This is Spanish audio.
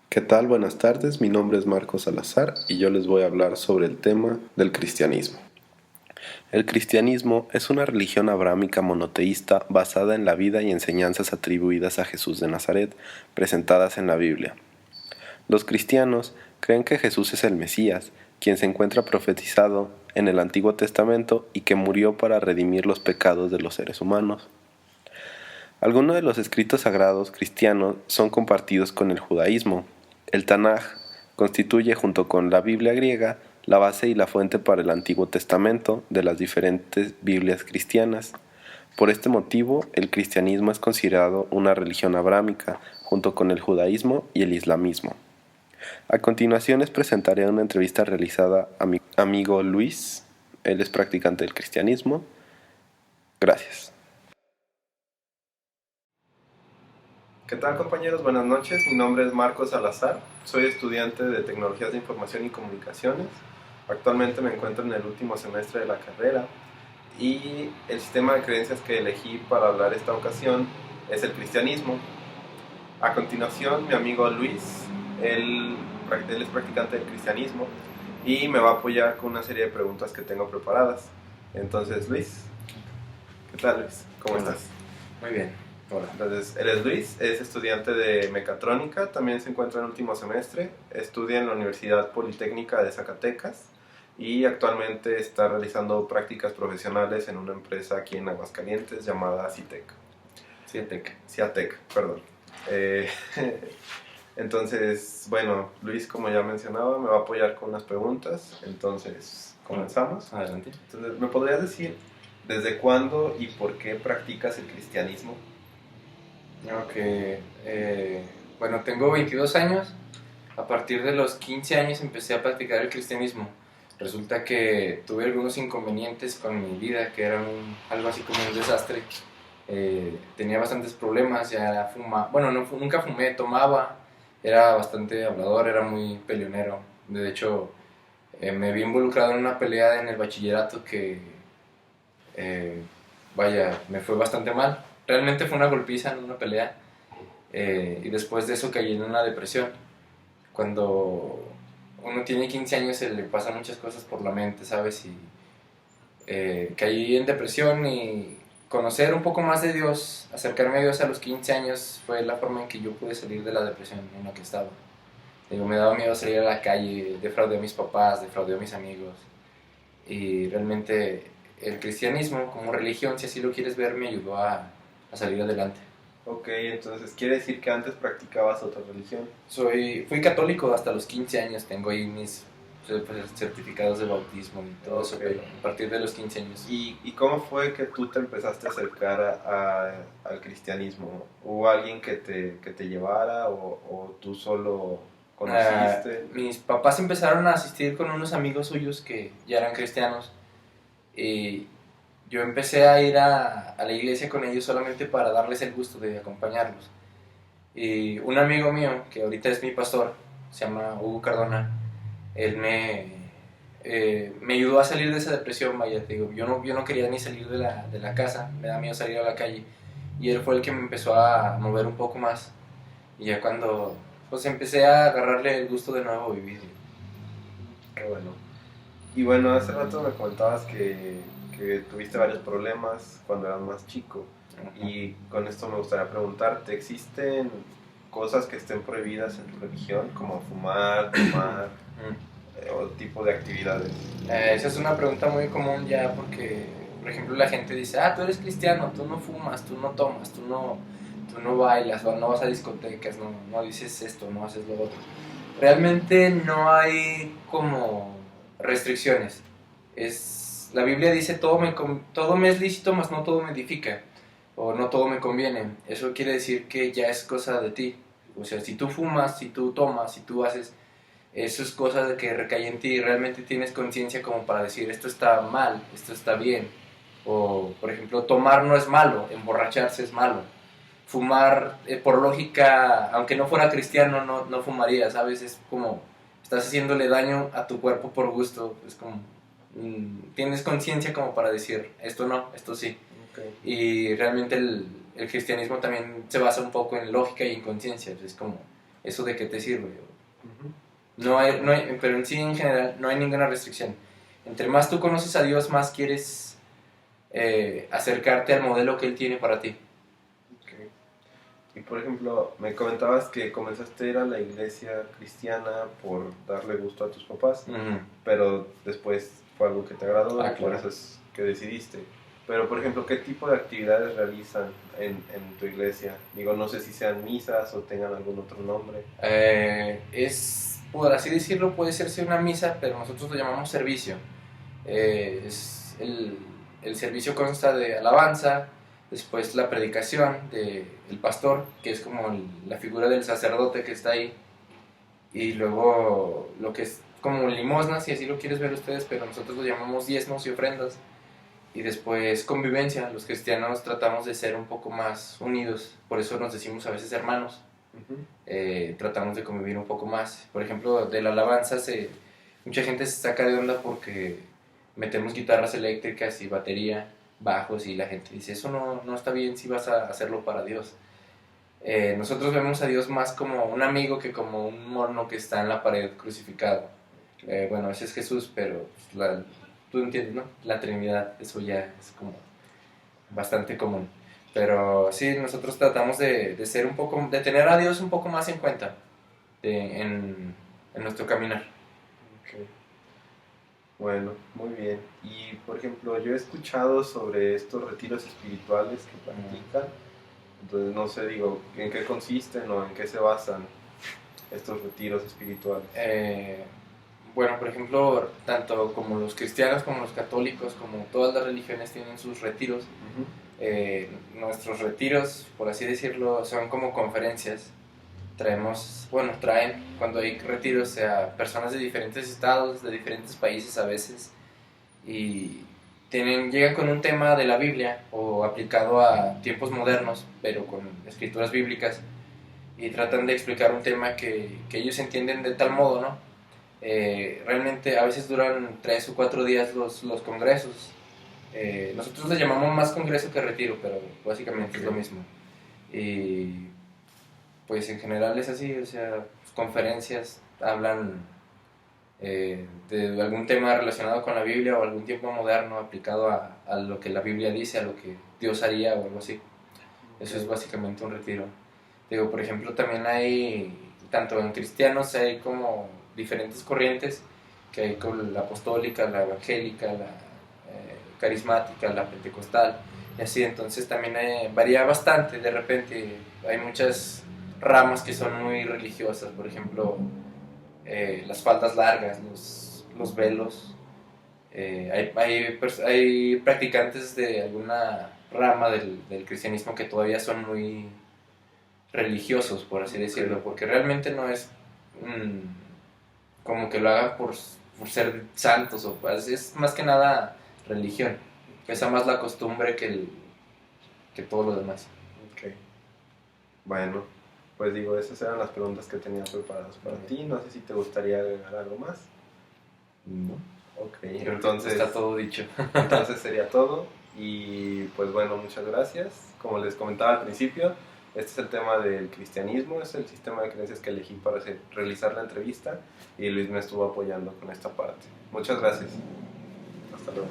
¿Qué tal? Buenas tardes, mi nombre es Marcos Salazar y yo les voy a hablar sobre el tema del cristianismo. El cristianismo es una religión abrámica monoteísta basada en la vida y enseñanzas atribuidas a Jesús de Nazaret, presentadas en la Biblia. Los cristianos creen que Jesús es el Mesías, quien se encuentra profetizado en el Antiguo Testamento y que murió para redimir los pecados de los seres humanos. Algunos de los escritos sagrados cristianos son compartidos con el judaísmo. El Tanaj constituye, junto con la Biblia griega, la base y la fuente para el Antiguo Testamento de las diferentes Biblias cristianas. Por este motivo, el cristianismo es considerado una religión abrámica, junto con el judaísmo y el islamismo. A continuación les presentaré una entrevista realizada a mi amigo Luis. Él es practicante del cristianismo. Gracias. ¿Qué tal, compañeros? Buenas noches. Mi nombre es Marcos Salazar. Soy estudiante de Tecnologías de Información y Comunicaciones. Actualmente me encuentro en el último semestre de la carrera y el sistema de creencias que elegí para hablar esta ocasión es el cristianismo. A continuación, mi amigo Luis, él es practicante del cristianismo y me va a apoyar con una serie de preguntas que tengo preparadas. Entonces, Luis, ¿qué tal, Luis? ¿Cómo estás? Muy bien. Hola. Entonces, él es Luis, es estudiante de mecatrónica, también se encuentra en último semestre, estudia en la Universidad Politécnica de Zacatecas y actualmente está realizando prácticas profesionales en una empresa aquí en Aguascalientes llamada Ciatec, perdón. Entonces, bueno, Luis, como ya mencionaba, me va a apoyar con unas preguntas, entonces, ¿comenzamos? Adelante. Entonces, ¿me podrías decir desde cuándo y por qué practicas el cristianismo? Ok. Bueno, tengo 22 años. A partir de los 15 años empecé a practicar el cristianismo. Resulta que tuve algunos inconvenientes con mi vida, que eran algo así como un desastre. Tenía bastantes problemas, ya fumaba. Bueno, nunca fumé, tomaba. Era bastante hablador, era muy peleonero. De hecho, me vi involucrado en una pelea en el bachillerato que, vaya, me fue bastante mal. Realmente fue una golpiza en una pelea, y después de eso caí en una depresión. Cuando uno tiene 15 años se le pasan muchas cosas por la mente, ¿sabes? Y caí en depresión y conocer un poco más de Dios, acercarme a Dios a los 15 años fue la forma en que yo pude salir de la depresión en la que estaba. Digo, me daba miedo salir a la calle, defraudé a mis papás, defraudé a mis amigos. Y realmente el cristianismo como religión, si así lo quieres ver, me ayudó a salir adelante. Ok, entonces quiere decir que antes practicabas otra religión. Fui católico hasta los 15 años, tengo ahí mis certificados de bautismo y todo eso, pero a partir de los 15 años. ¿Y cómo fue que tú te empezaste a acercar al cristianismo? ¿Hubo alguien que te llevara o tú solo conociste? Mis papás empezaron a asistir con unos amigos suyos que ya eran cristianos y yo empecé a ir a la iglesia con ellos solamente para darles el gusto de acompañarlos. Y un amigo mío, que ahorita es mi pastor, se llama Hugo Cardona, él me ayudó a salir de esa depresión, vaya, te digo, yo no quería ni salir de la casa, me da miedo salir a la calle, y él fue el que me empezó a mover un poco más, y ya cuando pues empecé a agarrarle el gusto de nuevo a vivir. Qué bueno. Y bueno, hace rato me comentabas que tuviste varios problemas cuando eras más chico. Y con esto me gustaría preguntarte, ¿existen cosas que estén prohibidas en tu religión, como fumar, tomar, o tipo de actividades? Esa es una pregunta muy común ya porque, por ejemplo, la gente dice, tú eres cristiano, tú no fumas, tú no tomas, tú no bailas, no vas a discotecas, no dices esto, no haces lo otro. Realmente no hay como restricciones. La Biblia dice, todo me es lícito, mas no todo me edifica, o no todo me conviene. Eso quiere decir que ya es cosa de ti. O sea, si tú fumas, si tú tomas, si tú haces, eso es cosa de que recae en ti y realmente tienes conciencia como para decir, esto está mal, esto está bien. O, por ejemplo, tomar no es malo, emborracharse es malo. Fumar, por lógica, aunque no fuera cristiano, no fumaría, ¿sabes? Es como, estás haciéndole daño a tu cuerpo por gusto. Es como, tienes conciencia como para decir, esto no, esto sí. Okay. Y realmente el cristianismo también se basa un poco en lógica y en conciencia. Es como, ¿eso de qué te sirve? Ujú. Pero en sí, en general, no hay ninguna restricción. Entre más tú conoces a Dios, más quieres acercarte al modelo que Él tiene para ti. Ok. Y por ejemplo, me comentabas que comenzaste a ir a la iglesia cristiana por darle gusto a tus papás, Ujú. pero después fue algo que te agradó y por Claro. eso es que decidiste. Pero por ejemplo, ¿qué tipo de actividades realizan en tu iglesia? Digo, no sé si sean misas o tengan algún otro nombre. Por así decirlo, puede ser una misa, pero nosotros lo llamamos servicio. El servicio consta de alabanza, después la predicación del pastor, que es como la figura del sacerdote que está ahí, y luego lo que es como limosnas, si así lo quieres ver ustedes, pero nosotros lo llamamos diezmos y ofrendas, y después convivencia. Los cristianos tratamos de ser un poco más unidos, por eso nos decimos a veces hermanos. Ujú. Tratamos de convivir un poco más. Por ejemplo, de la alabanza mucha gente se saca de onda porque metemos guitarras eléctricas y batería, bajos, y la gente dice, eso no está bien si vas a hacerlo para Dios. Nosotros vemos a Dios más como un amigo que como un mono que está en la pared crucificado. Bueno, ese es Jesús, pero pues, tú entiendes, ¿no? La Trinidad, eso ya es como bastante común. Pero sí, nosotros tratamos de ser un poco, de tener a Dios un poco más en cuenta en nuestro caminar. Ok. Bueno, muy bien. Y por ejemplo, yo he escuchado sobre estos retiros espirituales que practican. Entonces no sé, digo, ¿en qué consisten o en qué se basan estos retiros espirituales? Bueno, por ejemplo, tanto como los cristianos como los católicos, como todas las religiones tienen sus retiros. Ujú. Nuestros retiros, por así decirlo, son como conferencias. Traen cuando hay retiros a personas de diferentes estados, de diferentes países a veces, y llegan con un tema de la Biblia o aplicado a tiempos modernos, pero con escrituras bíblicas, y tratan de explicar un tema que ellos entienden de tal modo, ¿no? Realmente a veces duran 3 o 4 días los congresos. Nosotros le llamamos más congreso que retiro, pero básicamente es lo mismo. Y pues en general es así, o sea, pues, conferencias hablan de algún tema relacionado con la Biblia o algún tiempo moderno aplicado a lo que la Biblia dice, a lo que Dios haría o algo así. Eso es básicamente un retiro. Digo, por ejemplo, también hay, tanto en cristianos hay como diferentes corrientes, que hay con la apostólica, la evangélica, la carismática, la pentecostal, y así. Entonces también varía bastante, de repente hay muchas ramas que son muy religiosas, por ejemplo, las faldas largas, los velos. Hay practicantes de alguna rama del cristianismo que todavía son muy religiosos, por así decirlo, porque realmente no es como que lo hagan por ser santos, es más que nada religión, pesa más la costumbre que todo lo demás. Ok. Bueno, pues digo, esas eran las preguntas que tenía preparadas para ti. No sé si te gustaría agregar algo más. ¿No? Ok, Creo que entonces, está todo dicho. entonces sería todo. Y pues bueno, muchas gracias. Como les comentaba al principio, este es el tema del cristianismo, es el sistema de creencias que elegí para realizar la entrevista y Luis me estuvo apoyando con esta parte. Muchas gracias. Hasta luego.